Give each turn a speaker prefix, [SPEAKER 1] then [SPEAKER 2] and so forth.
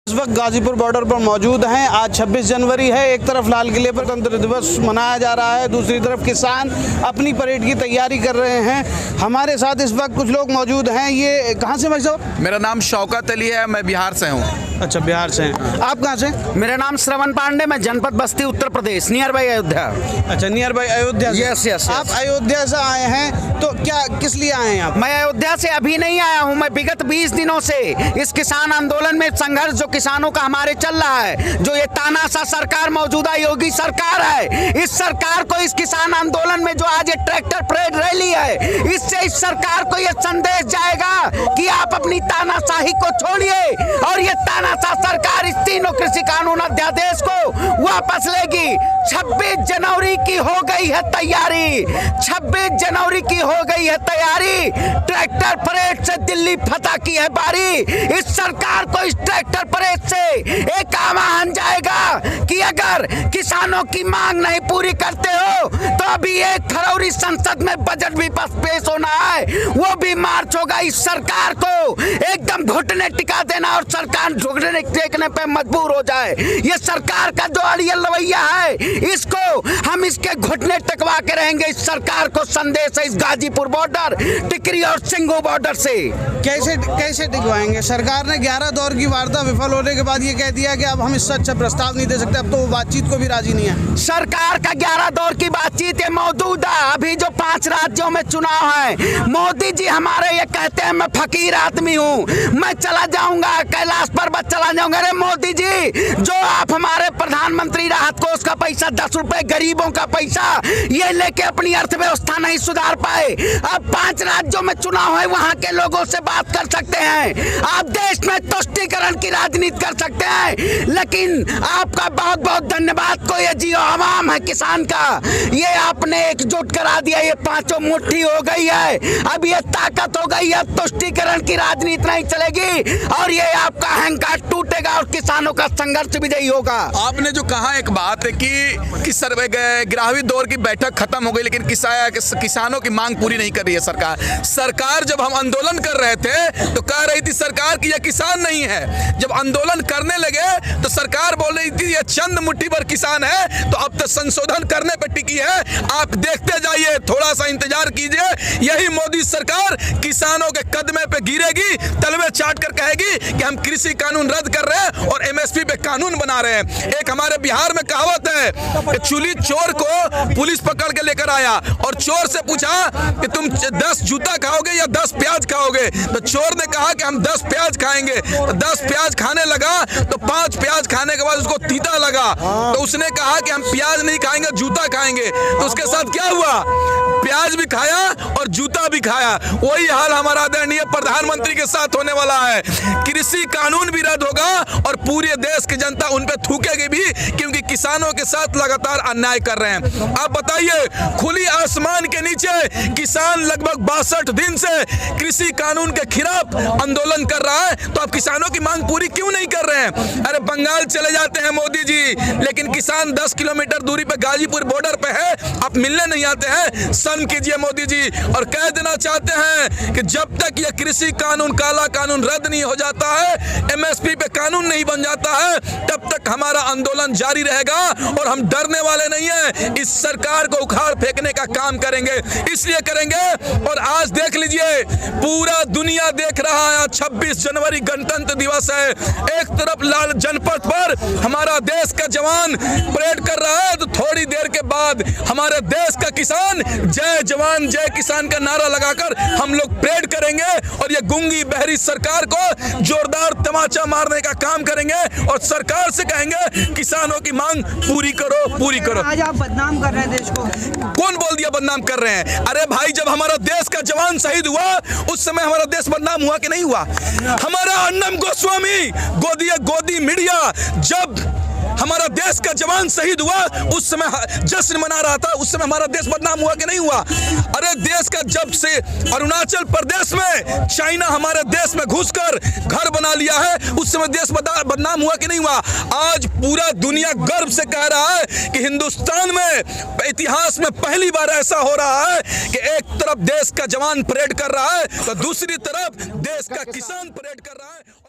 [SPEAKER 1] इस वक्त गाजीपुर बॉर्डर पर मौजूद हैं। आज 26 जनवरी है। एक तरफ लाल किले पर गणतंत्र दिवस मनाया जा रहा है, दूसरी तरफ किसान अपनी परेड की तैयारी कर रहे हैं। हमारे साथ इस वक्त कुछ लोग मौजूद हैं। ये कहाँ से भाई साहब?
[SPEAKER 2] मेरा नाम शौकत अली है, मैं बिहार से हूँ।
[SPEAKER 1] अच्छा, बिहार से हैं। आप कहाँ से?
[SPEAKER 3] मेरा नाम श्रवण पांडे, मैं जनपद बस्ती उत्तर प्रदेश, नियर बाई अयोध्या।
[SPEAKER 1] अच्छा, नियर बाई अयोध्या से।
[SPEAKER 3] यस।
[SPEAKER 1] आप अयोध्या से आए हैं, तो क्या किस लिए आए हैं आप?
[SPEAKER 3] मैं अयोध्या से अभी नहीं आया हूँ। मैं विगत 20 दिनों से इस किसान आंदोलन में संघर्ष जो किसानों का हमारे चल रहा है, जो ये तानाशाह सरकार मौजूदा योगी सरकार है, इस सरकार को इस किसान आंदोलन में जो आज ये ट्रैक्टर परेड रैली है, इससे इस सरकार को ये संदेश जाएगा कि आप अपनी तानाशाही को छोड़िए और ये तानाशाह सरकार इस तीनों कृषि कानून अध्यादेश को वापस लेगी। 26 जनवरी की हो गई है तैयारी, 26 जनवरी की हो गई है तैयारी। ट्रैक्टर परेड से दिल्ली फतह की है बारी। इस सरकार को इस ट्रैक्टर परेड से एक आह्वान जाएगा कि अगर किसानों की मांग नहीं पूरी करते हो तो अभी 1 फरवरी संसद में बजट भी पेश होना है, वो भी मार्च होगा। इस सरकार को एकदम घुटने टिका देना और सरकार घुटने टेकने पे मजबूर हो जाए। ये सरकार का जो अड़ियल रवैया है, इसको हम इसके घुटने टिकवा के रहेंगे। इस सरकार को संदेश है इस गाजीपुर बॉर्डर, टिकरी और सिंगू बॉर्डर से।
[SPEAKER 1] कैसे टिकवाएंगे? सरकार ने 11 दौर की वार्ता विफल होने के बाद ये कह दिया कि अब हम इससे अच्छा प्रस्ताव नहीं दे सकते। अब तो वो बातचीत को भी राजी नहीं है।
[SPEAKER 3] सरकार का 11 दौर की बातचीत है मौजूदा। अभी जो 5 राज्यों में चुनाव है, मोदी जी हमारे ये कहते हैं मैं फकीर आदमी हूँ, मैं चला जाऊंगा कैलाश पर्वत चला जाऊंगा। अरे मोदी जी, जो आप हमारे प्रधानमंत्री राहत कोष का पैसा 10 रुपए गरीबों का पैसा ये लेके अपनी अर्थव्यवस्था नहीं सुधार पाए। अब 5 राज्यों में चुनाव है, वहां के लोगों से बात कर सकते हैं। आप देश में तुष्टीकरण की राजनीति कर सकते हैं, लेकिन आपका बहुत बहुत धन्यवाद को ये जियो आवाम है किसान का, ये आपने एकजुट करा दिया। ये 5 मुट्ठी हो गई है, अब ये ताकत हो गई है। तुष्टीकरण की राजनीति नहीं चलेगी और ये आपका अहंकार टूटेगा और किसानों का संघर्ष विजयी होगा।
[SPEAKER 2] आपने जो कहा एक बात है कि सर्वे 11वीं दौर की बैठक खत्म हो गई, लेकिन किसानों की मांग पूरी नहीं कर रही है सरकार। जब हम आंदोलन कर रहे थे तो कह रही थी सरकार की ये किसान नहीं है। जब आंदोलन करने लगे तो सरकार बोल रही थी ये चंद मुट्ठी भर किसान है। तो अब तो संशोधन करने पर टिकी है। आप देखते जाइए, थोड़ा सा इंतजार कीजिए। यही मोदी सरकार किसानों के कदमे पे गिरेगी, तलवे चाट कर कहेगी कि हम कृषि कानून रद्द कर रहे हैं और एमएसपी पे कानून बना रहे हैं। एक हमारे बिहार में कहावत है, चुली चोर को पुलिस पकड़ के लेकर आया और चोर से पूछा कि तुम 10 जूता खाओगे या 10 प्याज खाओगे? तो चोर ने कहा कि हम 10 प्याज खाएंगे। तो 10 प्याज खाने लगा तो 5 प्याज खाने के बाद उसको तीता लगा, तो उसने कहा कि हम प्याज नहीं खाएंगे, जूता खाएंगे। तो उसके साथ क्या हुआ? प्याज भी खाया और जूता भी खाया। वही हाल हमारा आदरणीय प्रधानमंत्री के साथ होने वाला है। कृषि कानून भी रद्द होगा और पूरे देश की जनता उन पे थूकेगी भी, क्योंकि किसानों के साथ लगातार अन्याय कर रहे हैं। आप बताइए, खुली आसमान के नीचे किसान लगभग 62 दिन से कृषि कानून के खिलाफ आंदोलन कर रहा है, तो आप किसानों की मांग पूरी क्यों नहीं कर रहे हैं? अरे बंगाल चले जाते हैं मोदी जी, लेकिन किसान 10 किलोमीटर दूरी पे गाजीपुर बॉर्डर पे है, आप मिलने नहीं आते हैं। शर्म कीजिए मोदी जी। और कह देना चाहते हैं कि जब तक ये कृषि कानून, काला कानून रद्द नहीं हो जाता है, एमएसपी पे कानून नहीं बन जाता है, तब तक हमारा आंदोलन जारी रहेगा और हम डरने वाले नहीं हैं। इस सरकार को उखाड़ फेंकने का काम करेंगे, इसलिए करेंगे। और आज देख लीजिए, पूरा दुनिया देख रहा है, 26 जनवरी गणतंत्र दिवस है। एक तरफ लाल जनपद पर हमारा देश का जवान परेड कर रहा है, तो थोड़ी देर के बाद हमारे देश का किसान जय जवान जय किसान का नारा लगाकर हम लोग परेड करेंगे और ये गूंगी बहरी सरकार को जोरदार तमाचा मारने का काम करेंगे और सरकार से कहेंगे किसानों की मांग पूरी करो, पूरी करो।
[SPEAKER 4] आज आप बदनाम कर रहे हैं देश को।
[SPEAKER 2] कौन बोल दिया बदनाम कर रहे हैं? अरे भाई, जब हमारा देश का जवान शहीद हुआ उस समय हमारा देश बदनाम हुआ कि नहीं हुआ? हमारा अन्नम गोस्वामी गोदी मीडिया जब हमारा देश का जवान शहीद हुआ उस समय जश्न मना रहा था, उस समय हमारा देश बदनाम हुआ कि नहीं हुआ? अरे देश का जब से अरुणाचल प्रदेश में चाइना हमारे देश में घुसकर घर बना लिया है, उस समय देश बदनाम हुआ कि नहीं हुआ? आज पूरा दुनिया गर्व से कह रहा है कि हिंदुस्तान में इतिहास में पहली बार ऐसा हो रहा है कि एक तरफ देश का जवान परेड कर रहा है तो दूसरी तरफ देश का किसान परेड कर रहा है।